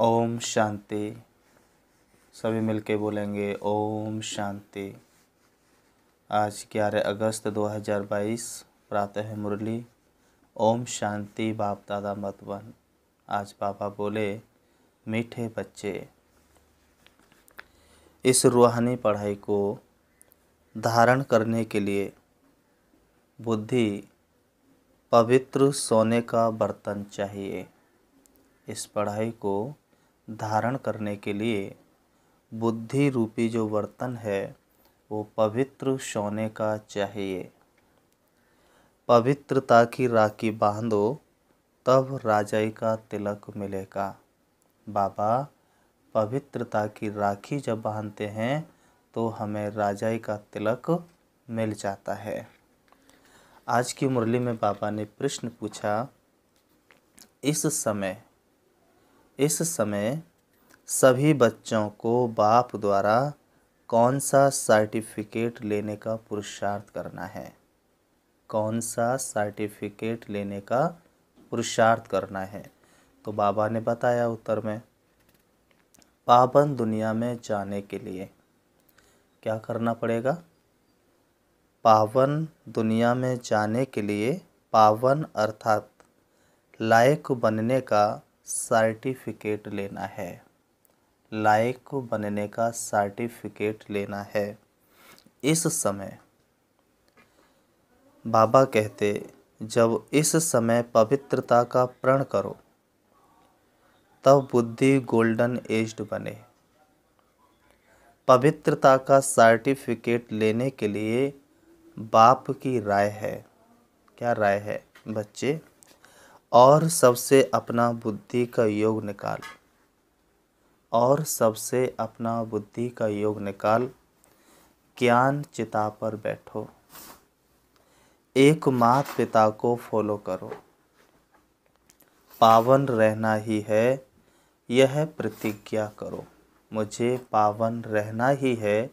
ओम शांति। सभी मिलके बोलेंगे ओम शांति। आज 11 अगस्त 2022 प्रातः मुरली। ओम शांति बाप दादा मतवन। आज पापा बोले, मीठे बच्चे, इस रूहानी पढ़ाई को धारण करने के लिए बुद्धि पवित्र सोने का बर्तन चाहिए। इस पढ़ाई को धारण करने के लिए बुद्धि रूपी जो बर्तन है वो पवित्र सोने का चाहिए। पवित्रता की राखी बांधो तब राजाई का तिलक मिलेगा। बाबा पवित्रता की राखी जब बांधते हैं तो हमें राजाई का तिलक मिल जाता है। आज की मुरली में बाबा ने प्रश्न पूछा, इस समय सभी बच्चों को बाप द्वारा कौन सा सर्टिफिकेट लेने का पुरुषार्थ करना है? कौन सा सर्टिफिकेट लेने का पुरुषार्थ करना है? तो बाबा ने बताया उत्तर में, पावन दुनिया में जाने के लिए क्या करना पड़ेगा? पावन दुनिया में जाने के लिए पावन अर्थात लायक बनने का सर्टिफिकेट लेना है। लायक बनने का सर्टिफिकेट लेना है। इस समय बाबा कहते, जब इस समय पवित्रता का प्रण करो तब बुद्धि गोल्डन एज्ड बने। पवित्रता का सर्टिफिकेट लेने के लिए बाप की राय है। क्या राय है बच्चे? और सबसे अपना बुद्धि का योग निकाल। और सबसे अपना बुद्धि का योग निकाल। ज्ञान चिता पर बैठो। एक माता पिता को फॉलो करो। पावन रहना ही है, यह प्रतिज्ञा करो। मुझे पावन रहना ही है,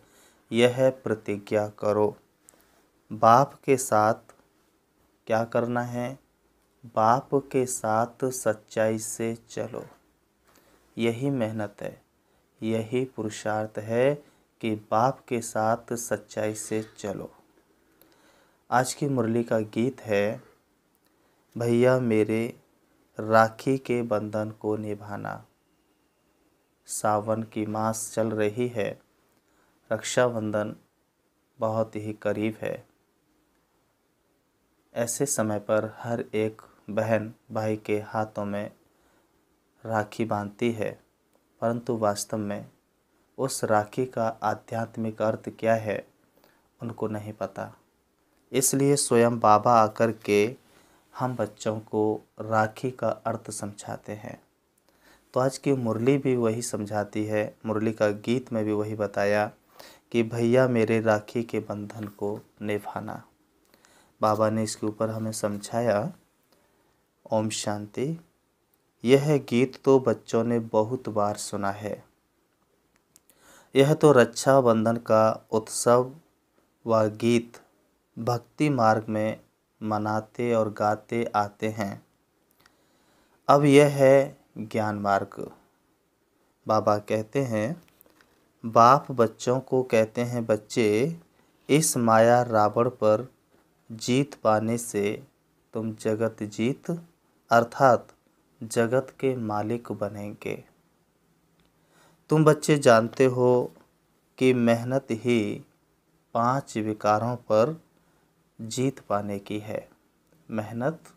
यह प्रतिज्ञा करो। बाप के साथ क्या करना है? बाप के साथ सच्चाई से चलो। यही मेहनत है, यही पुरुषार्थ है कि बाप के साथ सच्चाई से चलो। आज की मुरली का गीत है, भैया मेरे राखी के बंधन को निभाना। सावन की मास चल रही है, रक्षाबंधन बहुत ही करीब है। ऐसे समय पर हर एक बहन भाई के हाथों में राखी बांधती है, परंतु वास्तव में उस राखी का आध्यात्मिक अर्थ क्या है उनको नहीं पता। इसलिए स्वयं बाबा आकर के हम बच्चों को राखी का अर्थ समझाते हैं। तो आज की मुरली भी वही समझाती है। मुरली का गीत में भी वही बताया कि भैया मेरे राखी के बंधन को निभाना। बाबा ने इसके ऊपर हमें समझाया। ओम शांति। यह गीत तो बच्चों ने बहुत बार सुना है। यह तो रक्षाबंधन का उत्सव व गीत भक्ति मार्ग में मनाते और गाते आते हैं। अब यह है ज्ञान मार्ग। बाबा कहते हैं, बाप बच्चों को कहते हैं, बच्चे इस माया रावण पर जीत पाने से तुम जगत जीत अर्थात जगत के मालिक बनेंगे। तुम बच्चे जानते हो कि मेहनत ही 5 विकारों पर जीत पाने की है। मेहनत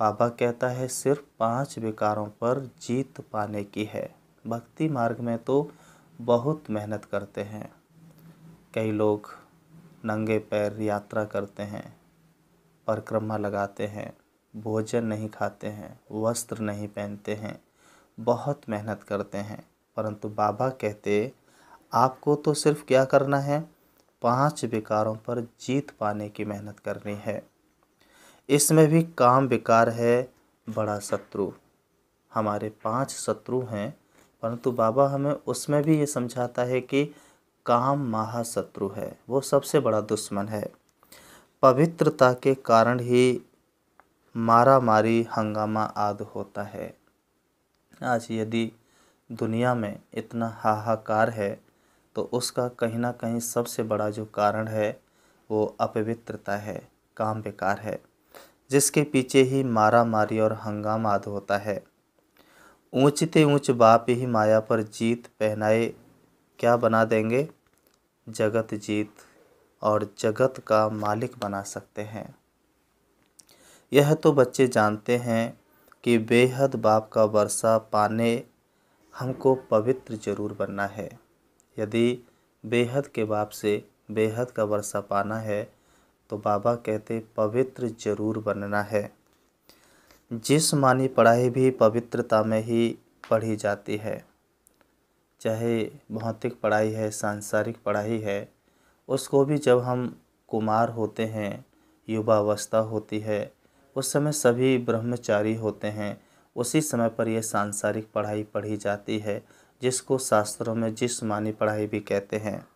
बाबा कहता है सिर्फ 5 विकारों पर जीत पाने की है। भक्ति मार्ग में तो बहुत मेहनत करते हैं। कई लोग नंगे पैर यात्रा करते हैं, परिक्रमा लगाते हैं, भोजन नहीं खाते हैं, वस्त्र नहीं पहनते हैं, बहुत मेहनत करते हैं। परंतु बाबा कहते, आपको तो सिर्फ क्या करना है? 5 विकारों पर जीत पाने की मेहनत करनी है। इसमें भी काम विकार है बड़ा शत्रु। हमारे 5 शत्रु हैं, परंतु बाबा हमें उसमें भी ये समझाता है कि काम महाशत्रु है, वो सबसे बड़ा दुश्मन है। पवित्रता के कारण ही मारा मारी हंगामा आदि होता है। आज यदि दुनिया में इतना हाहाकार है तो उसका कहीं ना कहीं सबसे बड़ा जो कारण है वो अपवित्रता है, काम बेकार है, जिसके पीछे ही मारा मारी और हंगामा आदि होता है। ऊंचते ऊंच बाप ही माया पर जीत पहनाए क्या बना देंगे, जगत जीत और जगत का मालिक बना सकते हैं। यह तो बच्चे जानते हैं कि बेहद बाप का वर्षा पाने हमको पवित्र जरूर बनना है। यदि बेहद के बाप से बेहद का वर्षा पाना है तो बाबा कहते पवित्र जरूर बनना है। जिस्मानी पढ़ाई भी पवित्रता में ही पढ़ी जाती है, चाहे भौतिक पढ़ाई है, सांसारिक पढ़ाई है, उसको भी जब हम कुमार होते हैं, युवावस्था होती है, उस समय सभी ब्रह्मचारी होते हैं, उसी समय पर यह सांसारिक पढ़ाई पढ़ी जाती है, जिसको शास्त्रों में जिस्मानी पढ़ाई भी कहते हैं।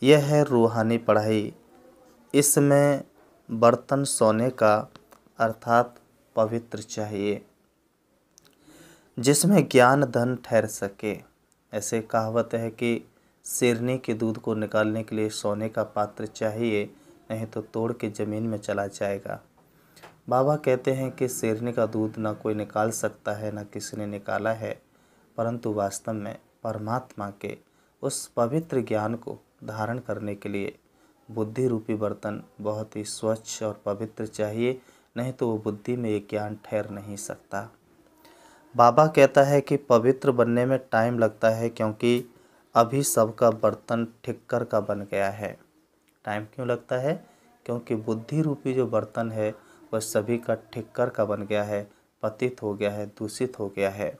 यह है रूहानी पढ़ाई। इसमें बर्तन सोने का अर्थात पवित्र चाहिए, जिसमें ज्ञान धन ठहर सके। ऐसे कहावत है कि शेरनी के दूध को निकालने के लिए सोने का पात्र चाहिए, नहीं तो तोड़ के ज़मीन में चला जाएगा। बाबा कहते हैं कि शेरनी का दूध ना कोई निकाल सकता है, ना किसी ने निकाला है, परंतु वास्तव में परमात्मा के उस पवित्र ज्ञान को धारण करने के लिए बुद्धि रूपी बर्तन बहुत ही स्वच्छ और पवित्र चाहिए, नहीं तो वो बुद्धि में ये ज्ञान ठहर नहीं सकता। बाबा कहता है कि पवित्र बनने में टाइम लगता है, क्योंकि अभी सबका बर्तन ठिक्कर का बन गया है। टाइम क्यों लगता है? क्योंकि बुद्धि रूपी जो बर्तन है वह सभी का ठिक्कर का बन गया है, पतित हो गया है, दूषित हो गया है।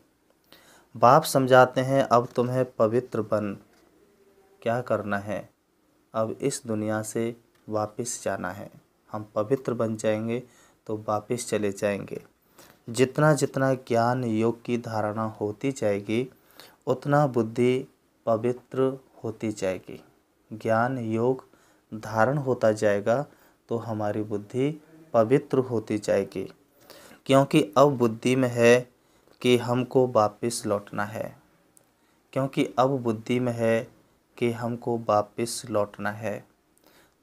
बाप समझाते हैं अब तुम्हें पवित्र बन क्या करना है, अब इस दुनिया से वापस जाना है। हम पवित्र बन जाएंगे तो वापस चले जाएंगे। जितना जितना ज्ञान योग की धारणा होती जाएगी उतना बुद्धि पवित्र होती जाएगी। ज्ञान योग धारण होता जाएगा तो हमारी बुद्धि पवित्र होती जाएगी, क्योंकि अब बुद्धि में है कि हमको वापस लौटना है, क्योंकि अब बुद्धि में है कि हमको वापस लौटना है।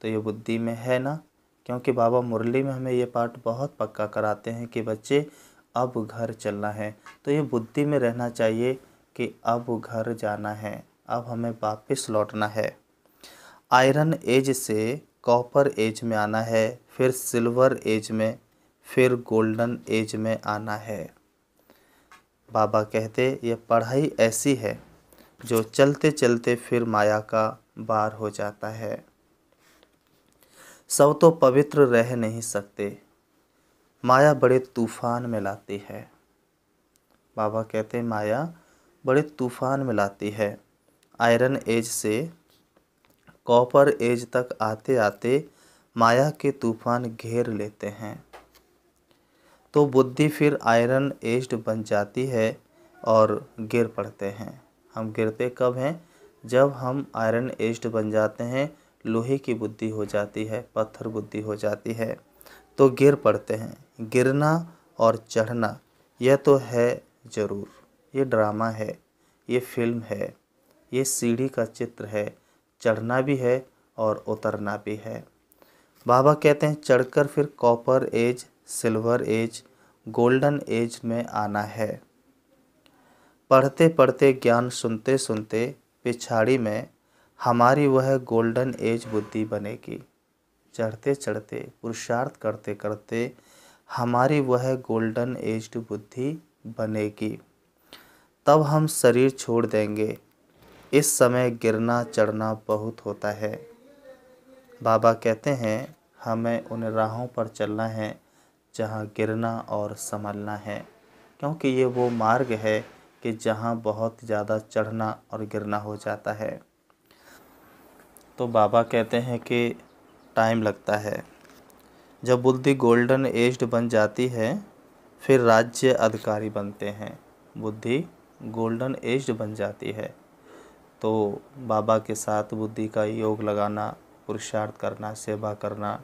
तो ये बुद्धि में है ना, क्योंकि बाबा मुरली में हमें ये पाठ बहुत पक्का कराते हैं कि बच्चे अब घर चलना है। तो ये बुद्धि में रहना चाहिए कि अब घर जाना है, अब हमें वापस लौटना है। आयरन एज से कॉपर एज में आना है, फिर सिल्वर एज में, फिर गोल्डन एज में आना है। बाबा कहते ये पढ़ाई ऐसी है जो चलते चलते फिर माया का बार हो जाता है। सब तो पवित्र रह नहीं सकते, माया बड़े तूफान में लाती है। बाबा कहते माया बड़े तूफान में लाती है। आयरन एज से कॉपर एज तक आते आते माया के तूफान घेर लेते हैं, तो बुद्धि फिर आयरन एज्ड बन जाती है और गिर पड़ते हैं। हम गिरते कब हैं? जब हम आयरन एज्ड बन जाते हैं, लोहे की बुद्धि हो जाती है, पत्थर बुद्धि हो जाती है, तो गिर पड़ते हैं। गिरना और चढ़ना यह तो है ज़रूर, ये ड्रामा है, ये फिल्म है, ये सीढ़ी का चित्र है। चढ़ना भी है और उतरना भी है। बाबा कहते हैं चढ़कर फिर copper age, silver age, golden age में आना है। पढ़ते पढ़ते ज्ञान सुनते सुनते पिछाड़ी में हमारी वह गोल्डन एज बुद्धि बनेगी। चढ़ते चढ़ते पुरुषार्थ करते करते हमारी वह गोल्डन एज्ड बुद्धि बनेगी। तब हम शरीर छोड़ देंगे। इस समय गिरना चढ़ना बहुत होता है। बाबा कहते हैं हमें उन राहों पर चलना है जहाँ गिरना और संभलना है, क्योंकि ये वो मार्ग है कि जहाँ बहुत ज़्यादा चढ़ना और गिरना हो जाता है। तो बाबा कहते हैं कि टाइम लगता है। जब बुद्धि गोल्डन एज्ड बन जाती है फिर राज्य अधिकारी बनते हैं। बुद्धि गोल्डन एज्ड बन जाती है तो बाबा के साथ बुद्धि का योग लगाना, पुरुषार्थ करना, सेवा करना,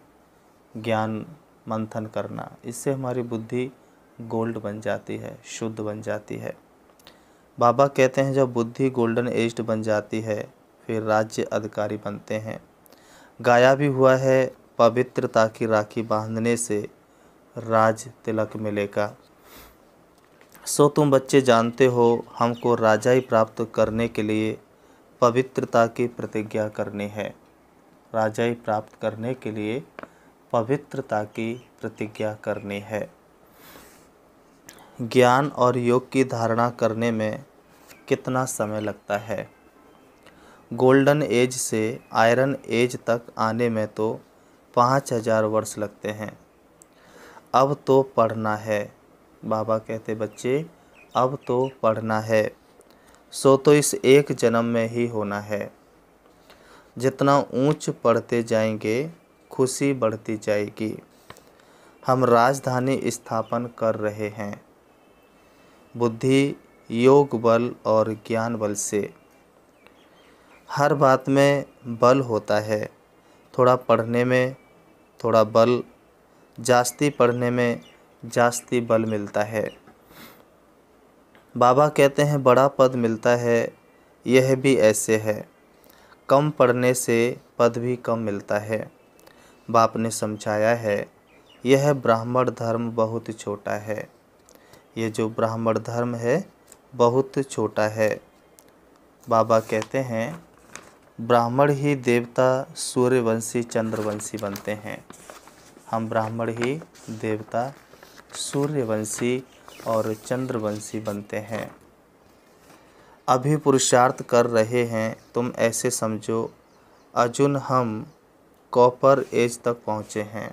ज्ञान मंथन करना, इससे हमारी बुद्धि गोल्ड बन जाती है, शुद्ध बन जाती है। बाबा कहते हैं जब बुद्धि गोल्डन एज्ड बन जाती है फिर राज्य अधिकारी बनते हैं। गाया भी हुआ है, पवित्रता की राखी बांधने से राज तिलक मिलेगा। सो तुम बच्चे जानते हो हमको राजाई प्राप्त करने के लिए पवित्रता की प्रतिज्ञा करनी है। राजाई प्राप्त करने के लिए पवित्रता की प्रतिज्ञा करनी है। ज्ञान और योग की धारणा करने में कितना समय लगता है? गोल्डन एज से आयरन एज तक आने में तो 5000 वर्ष लगते हैं। अब तो पढ़ना है। बाबा कहते बच्चे अब तो पढ़ना है। सो तो इस एक जन्म में ही होना है। जितना ऊंच पढ़ते जाएंगे खुशी बढ़ती जाएगी। हम राजधानी स्थापन कर रहे हैं बुद्धि, योग बल और ज्ञान बल से। हर बात में बल होता है। थोड़ा पढ़ने में थोड़ा बल, जास्ती पढ़ने में जास्ती बल मिलता है। बाबा कहते हैं बड़ा पद मिलता है, यह भी ऐसे है। कम पढ़ने से पद भी कम मिलता है। बाप ने समझाया है यह ब्राह्मण धर्म बहुत छोटा है। ये जो ब्राह्मण धर्म है बहुत छोटा है। बाबा कहते हैं ब्राह्मण ही देवता, सूर्यवंशी, चंद्रवंशी बनते हैं। हम ब्राह्मण ही देवता, सूर्यवंशी और चंद्रवंशी बनते हैं। अभी पुरुषार्थ कर रहे हैं। तुम ऐसे समझो अर्जुन हम कॉपर एज तक पहुँचे हैं।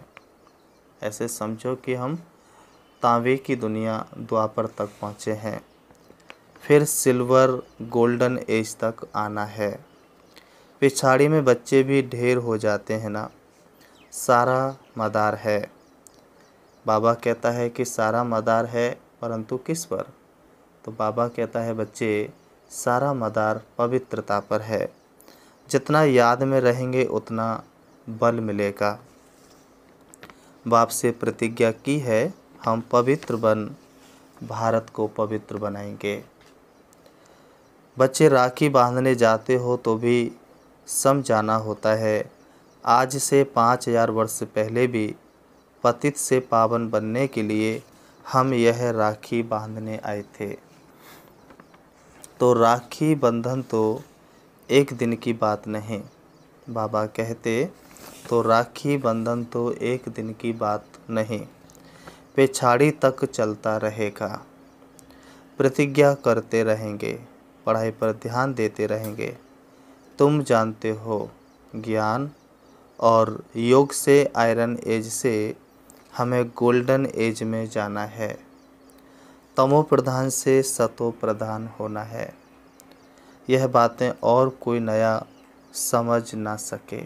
ऐसे समझो कि हम तांबे की दुनिया द्वापर तक पहुँचे हैं। फिर सिल्वर गोल्डन एज तक आना है। पिछाड़ी में बच्चे भी ढेर हो जाते हैं ना। सारा मदार है। बाबा कहता है कि सारा मदार है, परंतु किस पर? तो बाबा कहता है बच्चे सारा मदार पवित्रता पर है। जितना याद में रहेंगे उतना बल मिलेगा। बाप से प्रतिज्ञा की है हम पवित्र बन भारत को पवित्र बनाएंगे। बच्चे राखी बांधने जाते हो तो भी समझाना होता है आज से 5000 वर्ष पहले भी पतित से पावन बनने के लिए हम यह राखी बांधने आए थे। तो राखी बंधन तो एक दिन की बात नहीं। बाबा कहते तो राखी बंधन तो एक दिन की बात नहीं, पिछाड़ी तक चलता रहेगा। प्रतिज्ञा करते रहेंगे, पढ़ाई पर ध्यान देते रहेंगे। तुम जानते हो ज्ञान और योग से आयरन एज से हमें गोल्डन एज में जाना है। तमो प्रधान से सतो प्रधान होना है। यह बातें और कोई नया समझ ना सके।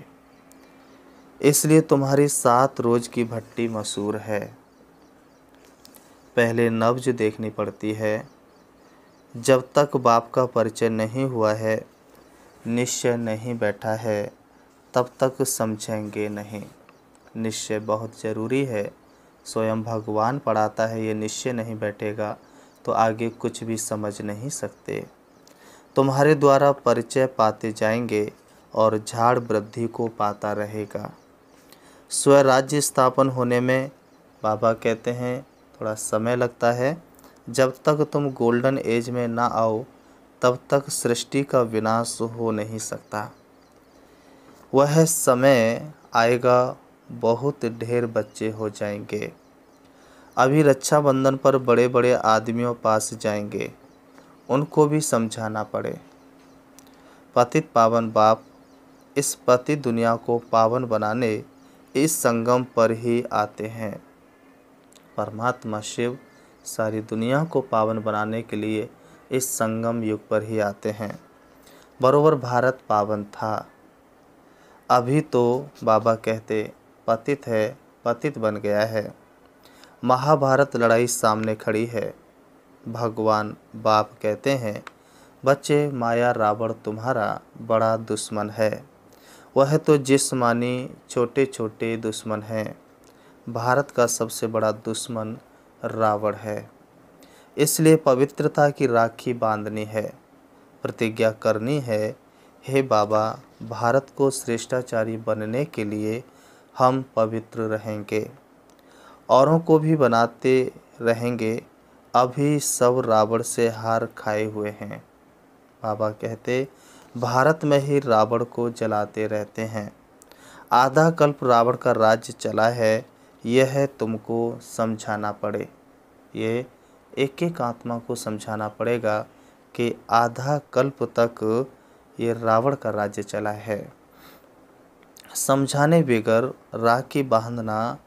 इसलिए तुम्हारी 7 रोज की भट्टी मशहूर है। पहले नब्ज देखनी पड़ती है। जब तक बाप का परिचय नहीं हुआ है, निश्चय नहीं बैठा है, तब तक समझेंगे नहीं। निश्चय बहुत ज़रूरी है। स्वयं भगवान पढ़ाता है, ये निश्चय नहीं बैठेगा तो आगे कुछ भी समझ नहीं सकते। तुम्हारे द्वारा परिचय पाते जाएंगे और झाड़ वृद्धि को पाता रहेगा। स्वराज्य स्थापन होने में बाबा कहते हैं थोड़ा समय लगता है। जब तक तुम गोल्डन एज में ना आओ तब तक सृष्टि का विनाश हो नहीं सकता। वह समय आएगा, बहुत ढेर बच्चे हो जाएंगे। अभी रक्षाबंधन पर बड़े बड़े आदमियों पास जाएंगे, उनको भी समझाना पड़े। पतित पावन बाप इस पतित दुनिया को पावन बनाने इस संगम पर ही आते हैं। परमात्मा शिव सारी दुनिया को पावन बनाने के लिए इस संगम युग पर ही आते हैं। बरोबर भारत पावन था। अभी तो बाबा कहते पतित है, पतित बन गया है। महाभारत लड़ाई सामने खड़ी है। भगवान बाप कहते हैं बच्चे माया रावण तुम्हारा बड़ा दुश्मन है। वह तो जिस्मानी छोटे छोटे दुश्मन हैं। भारत का सबसे बड़ा दुश्मन रावण है। इसलिए पवित्रता की राखी बांधनी है, प्रतिज्ञा करनी है। हे बाबा, भारत को श्रेष्ठाचारी बनने के लिए हम पवित्र रहेंगे, औरों को भी बनाते रहेंगे। अभी सब रावण से हार खाए हुए हैं। बाबा कहते, भारत में ही रावण को जलाते रहते हैं। आधा कल्प रावण का राज्य चला है, यह तुमको समझाना पड़े। ये एक एक आत्मा को समझाना पड़ेगा कि आधा कल्प तक ये रावण का राज्य चला है। समझाने बगैर राखी बांधना,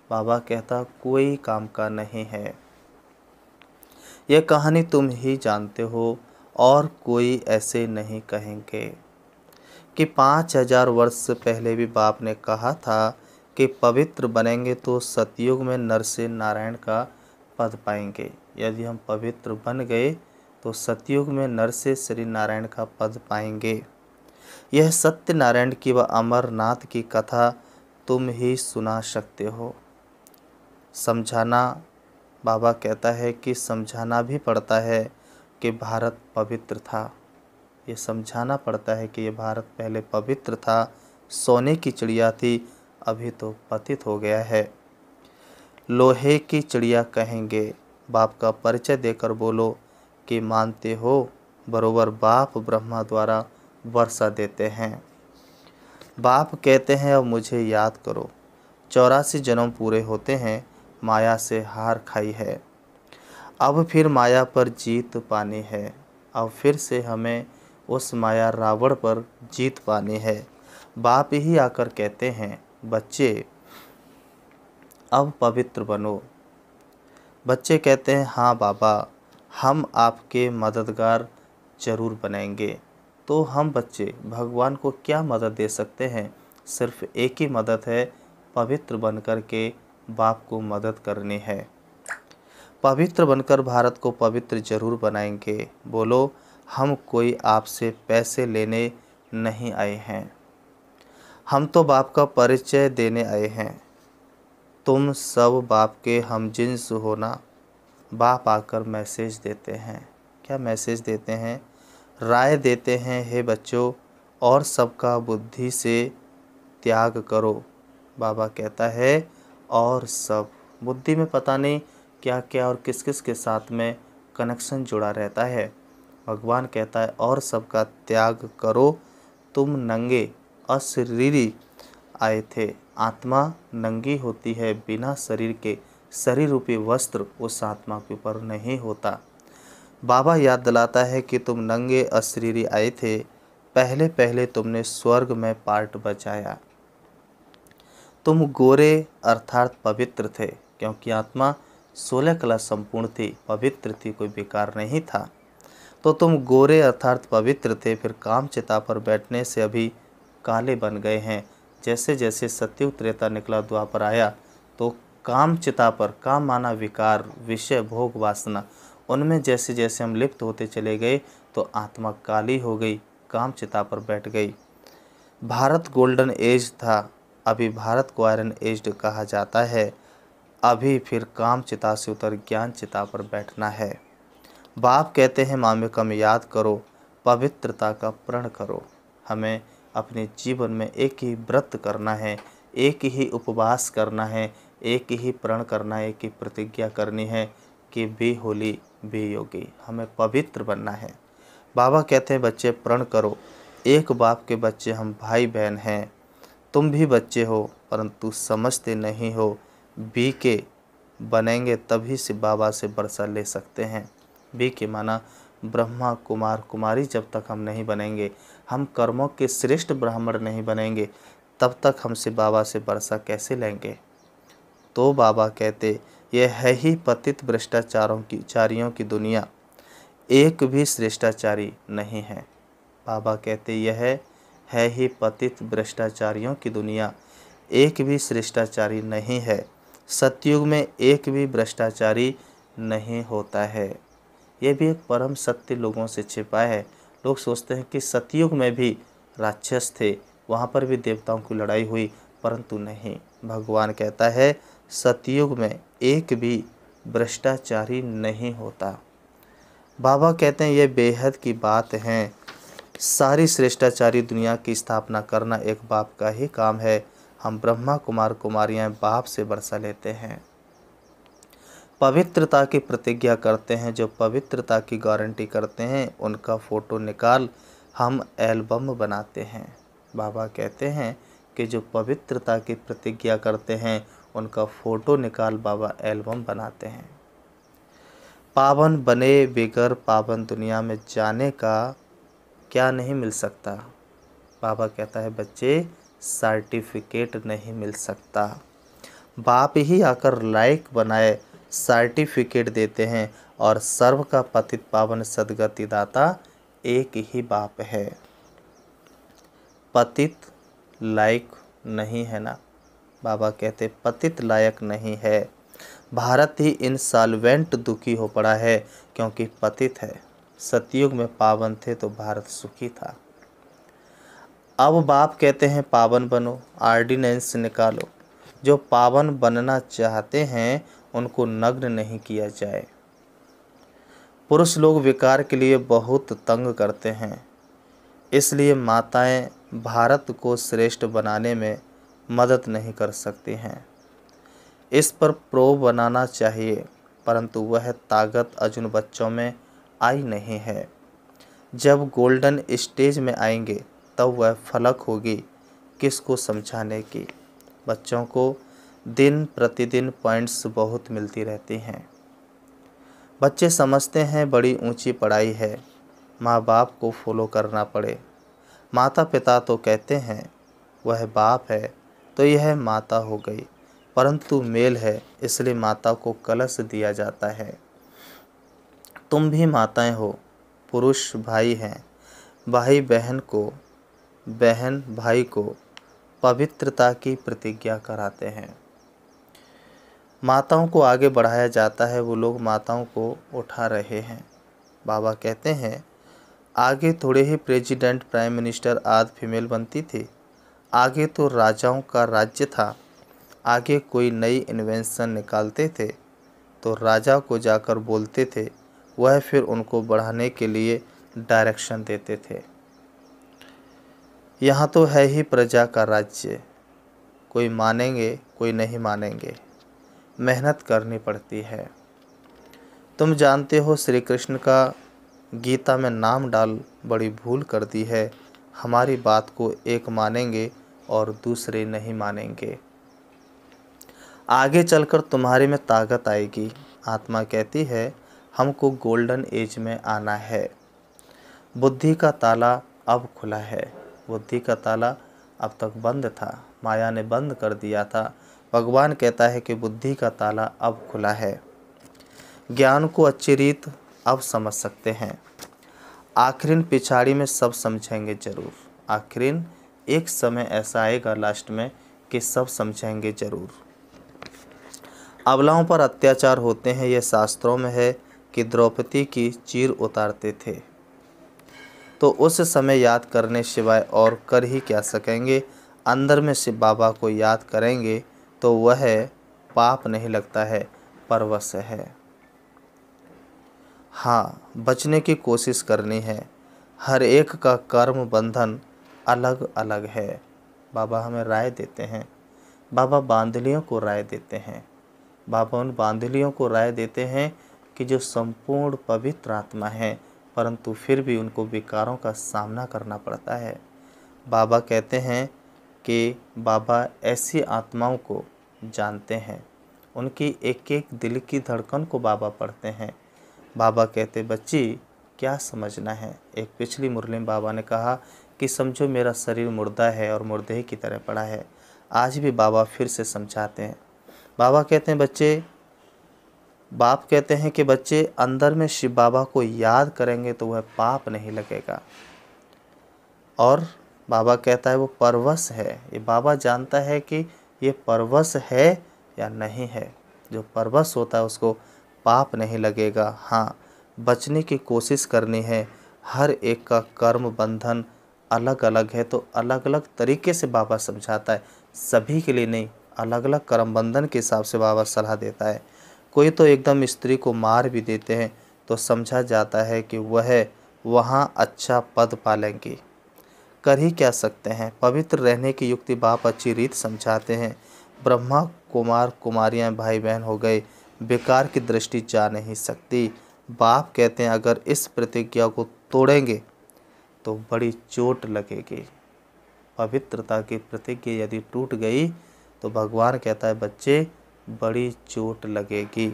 बाबा कहता, कोई काम का नहीं है। यह कहानी तुम ही जानते हो और कोई ऐसे नहीं कहेंगे कि 5000 वर्ष पहले भी बाप ने कहा था कि पवित्र बनेंगे तो सतयुग में नर से नारायण का पद पाएंगे। यदि हम पवित्र बन गए तो सतयुग में नर से श्री नारायण का पद पाएंगे। यह सत्यनारायण की व अमरनाथ की कथा तुम ही सुना सकते हो। समझाना, बाबा कहता है कि समझाना भी पड़ता है कि भारत पवित्र था। ये समझाना पड़ता है कि ये भारत पहले पवित्र था, सोने की चिड़िया थी, अभी तो पतित हो गया है। लोहे की चिड़िया कहेंगे। बाप का परिचय देकर बोलो कि मानते हो, बरोबर बाप ब्रह्मा द्वारा वर्षा देते हैं। बाप कहते हैं, अब मुझे याद करो। 84 जन्म पूरे होते हैं, माया से हार खाई है। अब फिर माया पर जीत पानी है। अब फिर से हमें उस माया रावण पर जीत पानी है। बाप ही आकर कहते हैं, बच्चे अब पवित्र बनो। बच्चे कहते हैं, हाँ बाबा, हम आपके मददगार जरूर बनेंगे। तो हम बच्चे भगवान को क्या मदद दे सकते हैं? सिर्फ एक ही मदद है, पवित्र बनकर के बाप को मदद करनी है। पवित्र बनकर भारत को पवित्र जरूर बनाएंगे। बोलो, हम कोई आपसे पैसे लेने नहीं आए हैं, हम तो बाप का परिचय देने आए हैं। तुम सब बाप के हम जिन्स हो ना। बाप आकर मैसेज देते हैं। क्या मैसेज देते हैं? राय देते हैं, हे बच्चों, और सबका बुद्धि से त्याग करो। बाबा कहता है, और सब बुद्धि में पता नहीं क्या क्या और किस किस के साथ में कनेक्शन जुड़ा रहता है। भगवान कहता है, और सबका त्याग करो। तुम नंगे अशरीरी आए थे। आत्मा नंगी होती है बिना शरीर के। शरीर रूपी वस्त्र उस आत्मा के ऊपर नहीं होता। बाबा याद दिलाता है कि तुम नंगे अशरीरी आए थे। पहले पहले तुमने स्वर्ग में पार्ट बचाया। तुम गोरे अर्थात पवित्र थे, क्योंकि आत्मा 16 कला संपूर्ण थी, पवित्र थी, कोई बेकार नहीं था। तो तुम गोरे अर्थात पवित्र थे, फिर काम चिता पर बैठने से अभी काले बन गए हैं। जैसे जैसे सत्युग त्रेता निकला, द्वापर आया, तो काम चिता पर, काम माना विकार, विषय, भोग, वासना, उनमें जैसे जैसे हम लिप्त होते चले गए तो आत्मा काली हो गई, काम चिता पर बैठ गई। भारत गोल्डन एज था, अभी भारत को आयरन एज कहा जाता है। अभी फिर काम चिता से उतर ज्ञान चिता पर बैठना है। बाप कहते हैं, मामेकम याद करो, पवित्रता का प्रण करो। हमें अपने जीवन में एक ही व्रत करना है, एक ही उपवास करना है, एक ही प्रण करना है, एक ही प्रतिज्ञा करनी है कि बी होली बी योगी। हमें पवित्र बनना है। बाबा कहते हैं, बच्चे प्रण करो, एक बाप के बच्चे हम भाई बहन हैं। तुम भी बच्चे हो, परंतु समझते नहीं हो। बी के बनेंगे तभी से बाबा से वर्षा ले सकते हैं। बी के माना ब्रह्मा कुमार कुमारी। जब तक हम नहीं बनेंगे, हम कर्मों के श्रेष्ठ ब्राह्मण नहीं बनेंगे, तब तक हमसे बाबा से वर्षा कैसे लेंगे? तो बाबा कहते, यह है ही पतित चारियों की दुनिया, एक भी श्रेष्ठाचारी नहीं है। बाबा कहते, यह है ही पतित भ्रष्टाचारियों की दुनिया, एक भी श्रेष्ठाचारी नहीं है। सतयुग में एक भी भ्रष्टाचारी नहीं होता है। यह भी एक परम सत्य लोगों से छिपा है। लोग सोचते हैं कि सतयुग में भी राक्षस थे, वहाँ पर भी देवताओं की लड़ाई हुई, परंतु नहीं। भगवान कहता है, सतयुग में एक भी भ्रष्टाचारी नहीं होता। बाबा कहते हैं ये बेहद की बात है। सारी श्रेष्ठाचारी दुनिया की स्थापना करना एक बाप का ही काम है। हम ब्रह्मा कुमार कुमारियां बाप से वर्षा लेते हैं, पवित्रता की प्रतिज्ञा करते हैं। जो पवित्रता की गारंटी करते हैं उनका फ़ोटो निकाल हम एल्बम बनाते हैं। बाबा कहते हैं कि जो पवित्रता की प्रतिज्ञा करते हैं उनका फ़ोटो निकाल बाबा एल्बम बनाते हैं। पावन बने बिगर पावन दुनिया में जाने का क्या नहीं मिल सकता। बाबा कहता है बच्चे सर्टिफिकेट नहीं मिल सकता, बाप ही आकर लायक बनाए सर्टिफिकेट देते हैं। और सर्व का पतित पावन सदगति दाता एक ही बाप है। पतित लायक नहीं है ना, बाबा कहते पतित लायक नहीं है। भारत ही इंसॉल्वेंट दुखी हो पड़ा है क्योंकि पतित है। सतयुग में पावन थे तो भारत सुखी था। अब बाप कहते हैं पावन बनो, ऑर्डिनेंस निकालो। जो पावन बनना चाहते हैं उनको नग्न नहीं किया जाए। पुरुष लोग विकार के लिए बहुत तंग करते हैं, इसलिए माताएं भारत को श्रेष्ठ बनाने में मदद नहीं कर सकती हैं। इस पर प्रोब बनाना चाहिए, परंतु वह ताकत अर्जुन बच्चों में आई नहीं है। जब गोल्डन स्टेज में आएंगे तब वह फलक होगी किसको समझाने की। बच्चों को दिन प्रतिदिन पॉइंट्स बहुत मिलती रहती हैं। बच्चे समझते हैं बड़ी ऊंची पढ़ाई है, माँ बाप को फॉलो करना पड़े। माता पिता तो कहते हैं वह बाप है तो यह माता हो गई, परंतु मेल है इसलिए माता को कलश दिया जाता है। तुम भी माताएं हो, पुरुष भाई हैं, भाई बहन को, बहन भाई को पवित्रता की प्रतिज्ञा कराते हैं। माताओं को आगे बढ़ाया जाता है, वो लोग माताओं को उठा रहे हैं। बाबा कहते हैं आगे थोड़े ही प्रेसिडेंट प्राइम मिनिस्टर आदि फीमेल बनती थी। आगे तो राजाओं का राज्य था। आगे कोई नई इन्वेंशन निकालते थे तो राजा को जाकर बोलते थे, वह फिर उनको बढ़ाने के लिए डायरेक्शन देते थे। यहाँ तो है ही प्रजा का राज्य, कोई मानेंगे कोई नहीं मानेंगे, मेहनत करनी पड़ती है। तुम जानते हो श्री कृष्ण का गीता में नाम डाल बड़ी भूल कर दी है। हमारी बात को एक मानेंगे और दूसरे नहीं मानेंगे। आगे चलकर तुम्हारे में ताकत आएगी। आत्मा कहती है हमको गोल्डन एज में आना है। बुद्धि का ताला अब खुला है। बुद्धि का ताला अब तक बंद था, माया ने बंद कर दिया था। भगवान कहता है कि बुद्धि का ताला अब खुला है। ज्ञान को अच्छी रीत अब समझ सकते हैं। आखिरिन पिछाड़ी में सब समझेंगे जरूर। आखिरिन एक समय ऐसा आएगा लास्ट में कि सब समझेंगे जरूर। अबलाओं पर अत्याचार होते हैं, यह शास्त्रों में है कि द्रौपदी की चीर उतारते थे। तो उस समय याद करने सिवाय और कर ही क्या सकेंगे। अंदर में से बाबा को याद करेंगे तो वह पाप नहीं लगता है, परवश है। हाँ, बचने की कोशिश करनी है। हर एक का कर्म बंधन अलग अलग है। बाबा हमें राय देते हैं। बाबा बांधलियों को राय देते हैं। बाबा उन बांधलियों को राय देते हैं कि जो संपूर्ण पवित्र आत्मा है, परंतु फिर भी उनको विकारों का सामना करना पड़ता है। बाबा कहते हैं कि बाबा ऐसी आत्माओं को जानते हैं, उनकी एक एक दिल की धड़कन को बाबा पढ़ते हैं। बाबा कहते बच्ची क्या समझना है। एक पिछली मुरली में बाबा ने कहा कि समझो मेरा शरीर मुर्दा है और मुर्दे की तरह पड़ा है। आज भी बाबा फिर से समझाते हैं। बाबा कहते हैं बच्चे, बाप कहते हैं कि बच्चे अंदर में शिव बाबा को याद करेंगे तो वह पाप नहीं लगेगा। और बाबा कहता है वो परवश है। ये बाबा जानता है कि ये परवश है या नहीं है। जो परवश होता है उसको पाप नहीं लगेगा। हाँ, बचने की कोशिश करनी है। हर एक का कर्म बंधन अलग अलग है, तो अलग अलग तरीके से बाबा समझाता है। सभी के लिए नहीं, अलग अलग कर्म बंधन के हिसाब से बाबा सलाह देता है। कोई तो एकदम स्त्री को मार भी देते हैं तो समझा जाता है कि वह वहाँ अच्छा पद पालेंगी। कर ही क्या सकते हैं। पवित्र रहने की युक्ति बाप अच्छी रीत समझाते हैं। ब्रह्मा कुमार कुमारियाँ भाई बहन हो गए, बेकार की दृष्टि जा नहीं सकती। बाप कहते हैं अगर इस प्रतिज्ञा को तोड़ेंगे तो बड़ी चोट लगेगी। पवित्रता की प्रतिज्ञा यदि टूट गई तो भगवान कहता है बच्चे बड़ी चोट लगेगी।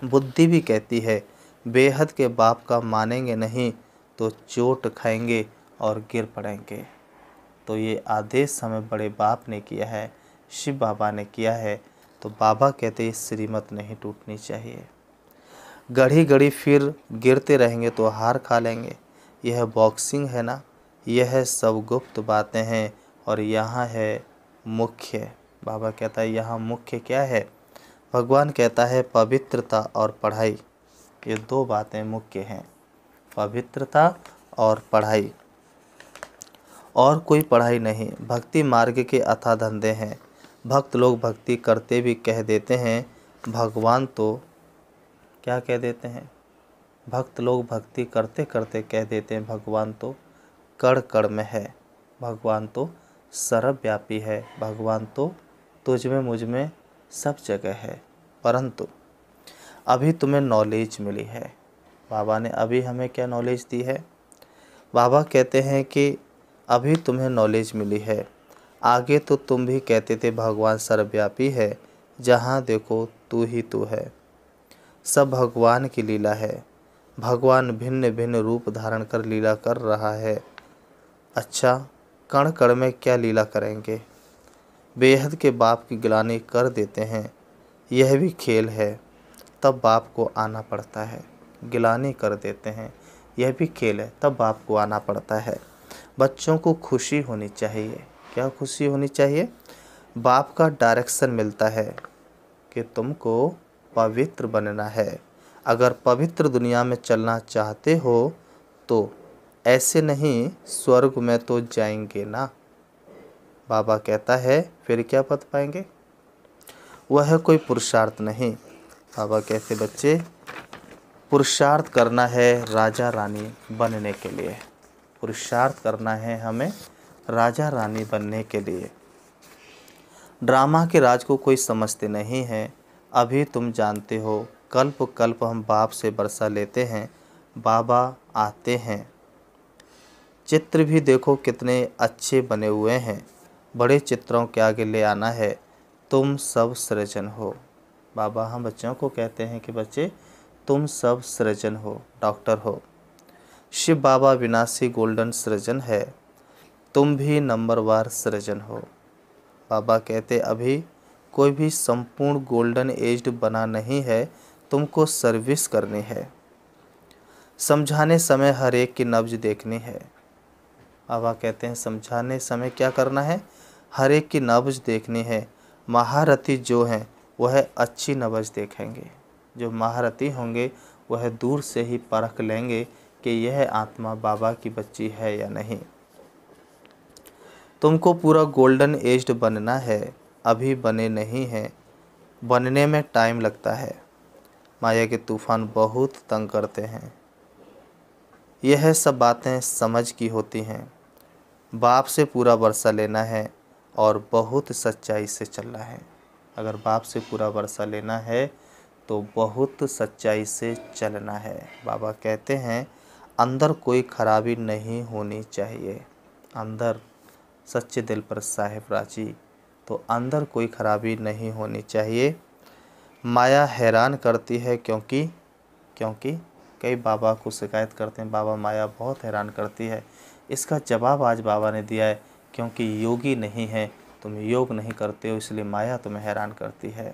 बुद्धि भी कहती है बेहद के बाप का मानेंगे नहीं तो चोट खाएंगे और गिर पड़ेंगे। तो ये आदेश हमें बड़े बाप ने किया है, शिव बाबा ने किया है। तो बाबा कहते इस श्रीमत नहीं टूटनी चाहिए। गढ़ी गढ़ी फिर गिरते रहेंगे तो हार खा लेंगे। यह बॉक्सिंग है ना, यह सब गुप्त बातें हैं और यहाँ है मुख्य। बाबा कहता है यहाँ मुख्य क्या है। भगवान कहता है पवित्रता और पढ़ाई, ये दो बातें मुख्य हैं, पवित्रता और पढ़ाई। और कोई पढ़ाई नहीं। भक्ति मार्ग के अथाह धंधे हैं। भक्त लोग भक्ति करते भी कह देते हैं भगवान तो क्या कह देते हैं। भक्त लोग भक्ति करते करते कह देते हैं भगवान तो कण कण में है, भगवान तो सर्वव्यापी है, भगवान तो तुझ में मुझ में सब जगह है। परंतु अभी तुम्हें नॉलेज मिली है। बाबा ने अभी हमें क्या नॉलेज दी है। बाबा कहते हैं कि अभी तुम्हें नॉलेज मिली है, आगे तो तुम भी कहते थे भगवान सर्वव्यापी है, जहाँ देखो तू ही तू है। सब भगवान की लीला है। भगवान भिन्न भिन्न रूप धारण कर लीला कर रहा है। अच्छा, कण कण में क्या लीला करेंगे। बेहद के बाप की गिलानी कर देते हैं, यह भी खेल है। तब बाप को आना पड़ता है। गिलानी कर देते हैं, यह भी खेल है, तब बाप को आना पड़ता है। बच्चों को खुशी होनी चाहिए। क्या खुशी होनी चाहिए। बाप का डायरेक्शन मिलता है कि तुमको पवित्र बनना है। अगर पवित्र दुनिया में चलना चाहते हो तो ऐसे नहीं स्वर्ग में तो जाएंगे ना। बाबा कहता है फिर क्या पद पाएंगे। वह कोई पुरुषार्थ नहीं। बाबा कहते बच्चे पुरुषार्थ करना है राजा रानी बनने के लिए। पुरुषार्थ करना है हमें राजा रानी बनने के लिए। ड्रामा के राज को कोई समझते नहीं है। अभी तुम जानते हो कल्प कल्प हम बाप से बरसा लेते हैं, बाबा आते हैं। चित्र भी देखो कितने अच्छे बने हुए हैं। बड़े चित्रों के आगे ले आना है। तुम सब सृजन हो। बाबा हम बच्चों को कहते हैं कि बच्चे तुम सब सृजन हो, डॉक्टर हो। शिव बाबा विनाशी गोल्डन सृजन है, तुम भी नंबरवार सृजन हो। बाबा कहते अभी कोई भी संपूर्ण गोल्डन एज्ड बना नहीं है, तुमको सर्विस करनी है। समझाने समय हर एक की नब्ज देखनी है। बाबा कहते हैं समझाने समय क्या करना है, हर एक की नब्ज देखनी है। महारथी जो हैं वह अच्छी नब्ज देखेंगे। जो महारथी होंगे वह दूर से ही परख लेंगे कि यह आत्मा बाबा की बच्ची है या नहीं। तुमको पूरा गोल्डन एज्ड बनना है, अभी बने नहीं हैं। बनने में टाइम लगता है। माया के तूफान बहुत तंग करते हैं। यह सब बातें समझ की होती हैं। बाप से पूरा वर्षा लेना है और बहुत सच्चाई से चलना है। अगर बाप से पूरा वर्षा लेना है तो बहुत सच्चाई से चलना है। बाबा कहते हैं अंदर कोई खराबी नहीं होनी चाहिए। अंदर सच्चे दिल पर साहिब राजी, तो अंदर कोई खराबी नहीं होनी चाहिए। माया हैरान करती है क्योंकि कई बाबा को शिकायत करते हैं बाबा माया बहुत हैरान करती है। इसका जवाब आज बाबा ने दिया है क्योंकि योगी नहीं है, तुम योग नहीं करते हो इसलिए माया तुम्हें हैरान करती है।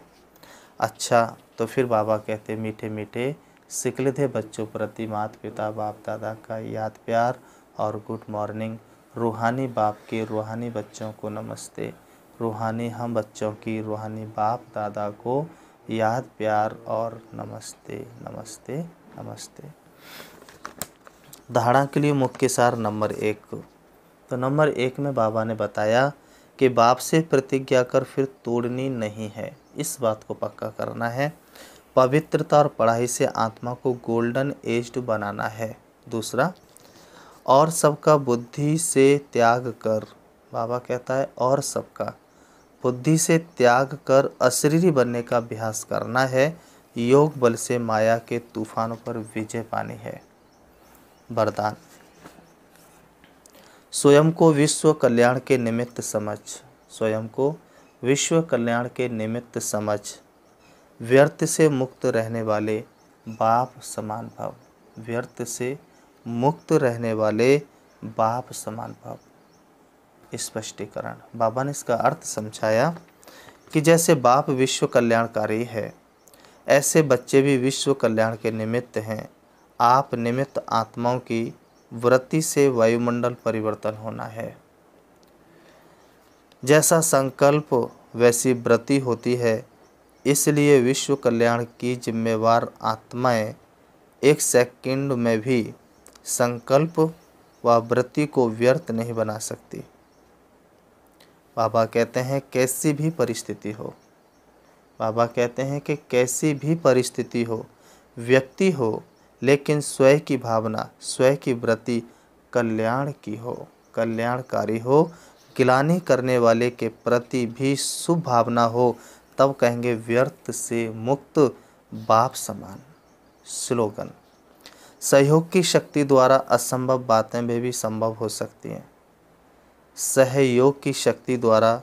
अच्छा, तो फिर बाबा कहते मीठे मीठे सिकलिधे बच्चों प्रति माता पिता बाप दादा का याद प्यार और गुड मॉर्निंग। रूहानी बाप के रूहानी बच्चों को नमस्ते। रूहानी हम बच्चों की रूहानी बाप दादा को याद प्यार और नमस्ते नमस्ते नमस्ते। धारणा के लिए मुख्य सार नंबर 1। तो नंबर 1 में बाबा ने बताया कि बाप से प्रतिज्ञा कर फिर तोड़नी नहीं है। इस बात को पक्का करना है। पवित्रता और पढ़ाई से आत्मा को गोल्डन एज्ड बनाना है। दूसरा, और सबका बुद्धि से त्याग कर, बाबा कहता है और सबका बुद्धि से त्याग कर अशरीरी बनने का अभ्यास करना है। योग बल से माया के तूफानों पर विजय पानी है। वरदान, स्वयं को विश्व कल्याण के निमित्त समझ, स्वयं को विश्व कल्याण के निमित्त समझ, व्यर्थ से मुक्त रहने वाले बाप समान भव, व्यर्थ से मुक्त रहने वाले बाप समान भव। स्पष्टीकरण, बाबा ने इसका अर्थ समझाया कि जैसे बाप विश्व कल्याणकारी है, ऐसे बच्चे भी विश्व कल्याण के निमित्त हैं। आप निमित्त आत्माओं की वृत्ति से वायुमंडल परिवर्तन होना है। जैसा संकल्प वैसी वृत्ति होती है, इसलिए विश्व कल्याण की जिम्मेवार आत्माएं एक सेकंड में भी संकल्प व वृत्ति को व्यर्थ नहीं बना सकती। बाबा कहते हैं कैसी भी परिस्थिति हो, बाबा कहते हैं कि कैसी भी परिस्थिति हो, व्यक्ति हो, लेकिन स्वयं की भावना, स्वयं की वृत्ति कल्याण की हो, कल्याणकारी हो, गिलानी करने वाले के प्रति भी शुभ भावना हो, तब कहेंगे व्यर्थ से मुक्त बाप समान। स्लोगन, सहयोग की शक्ति द्वारा असंभव बातें भी संभव हो सकती हैं। सहयोग की शक्ति द्वारा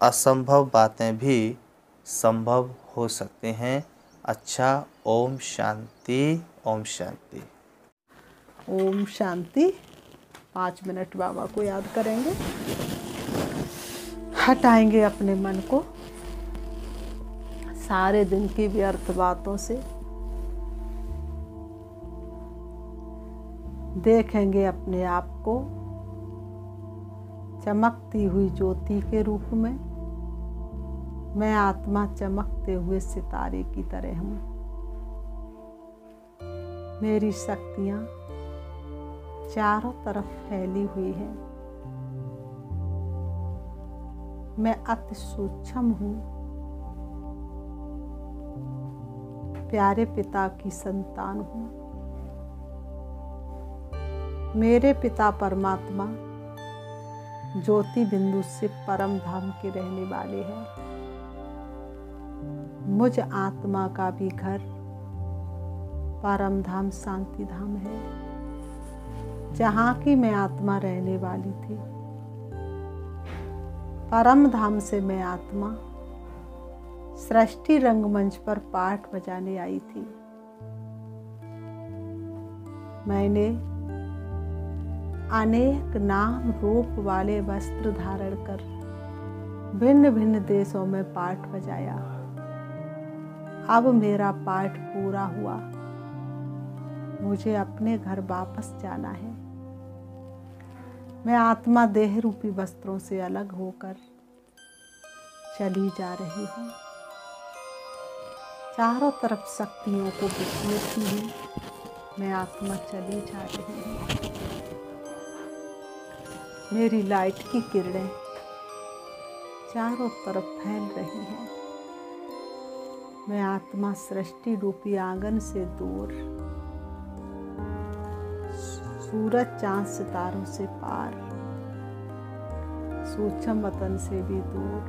असंभव बातें भी संभव हो सकते हैं। अच्छा, ओम शांति, ओम शांति। ओम शांति। 5 मिनट बाबा को याद करेंगे, हटाएंगे अपने मन को सारे दिन की व्यर्थ बातों से, देखेंगे अपने आप को चमकती हुई ज्योति के रूप में। मैं आत्मा चमकते हुए सितारे की तरह हूँ। मेरी शक्तियाँ चारों तरफ फैली हुई हैं। मैं अति सूक्ष्म हूँ। प्यारे पिता की संतान हूँ। मेरे पिता परमात्मा ज्योति बिंदु से परम धाम के रहने वाले हैं। मुझ आत्मा का भी घर परम धाम शांति धाम है, जहाँ की मैं आत्मा रहने वाली थी। परम धाम से मैं आत्मा सृष्टि रंगमंच पर पाठ बजाने आई थी। मैंने अनेक नाम रूप वाले वस्त्र धारण कर भिन्न भिन्न देशों में पाठ बजाया। अब मेरा पाठ पूरा हुआ। मुझे अपने घर वापस जाना है। मैं आत्मा देह रूपी वस्त्रों से अलग होकर चली जा रही हूँ। चारों तरफ शक्तियों को बिखेरती हूँ। मैं आत्मा चली जा रही हूँ। मेरी लाइट की किरणें चारों तरफ फैल रही हैं। मैं आत्मा सृष्टि रूपी आंगन से दूर, सूरज चांद सितारों से पार, सूक्ष्म वतन से भी दूर।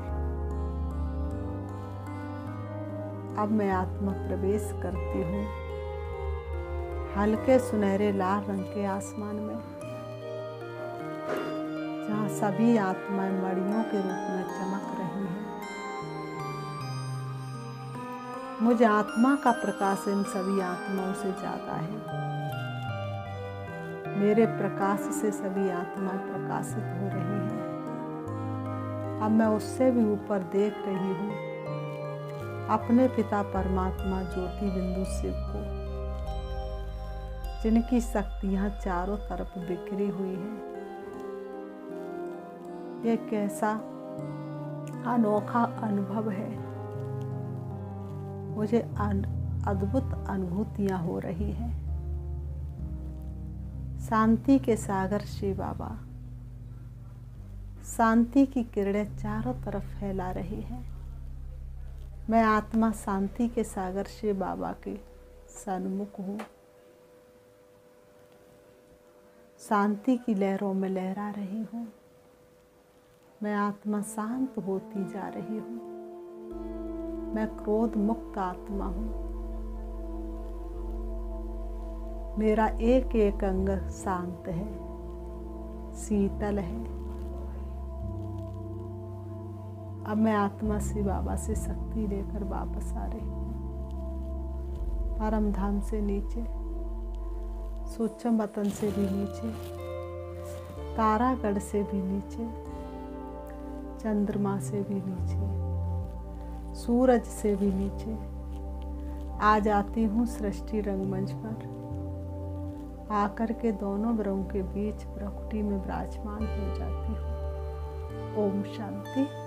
अब मैं आत्मा प्रवेश करती हूँ हल्के सुनहरे लाल रंग के आसमान में, जहाँ सभी आत्माएं मणियों के रूप में चमक रही हैं। मुझ आत्मा का प्रकाश इन सभी आत्माओं से ज़्यादा है। मेरे प्रकाश से सभी आत्माएं प्रकाशित हो रही हैं। अब मैं उससे भी ऊपर देख रही हूँ अपने पिता परमात्मा ज्योति बिंदु शिव को, जिनकी शक्तियाँ चारों तरफ बिखरी हुई हैं। ये कैसा अनोखा अनुभव है। मुझे अद्भुत अनुभूतियाँ हो रही हैं। शांति के सागर श्री बाबा शांति की किरणें चारों तरफ फैला रही हैं। मैं आत्मा शांति के सागर से बाबा के सन्मुख हूँ। शांति की लहरों में लहरा रही हूँ। मैं आत्मा शांत होती जा रही हूँ। मैं क्रोध मुक्त आत्मा हूँ। मेरा एक एक अंग शांत है, शीतल है। अब मैं आत्मा से बाबा से शक्ति लेकर वापस आ रही हूँ। परम धाम से नीचे, सूक्ष्म वतन से भी नीचे, तारागढ़ से भी नीचे, चंद्रमा से भी नीचे, सूरज से भी नीचे आ जाती हूँ सृष्टि रंगमंच पर। आकर के दोनों ग्रहों के बीच प्रकृति में विराजमान हो जाती हूँ। ओम शांति।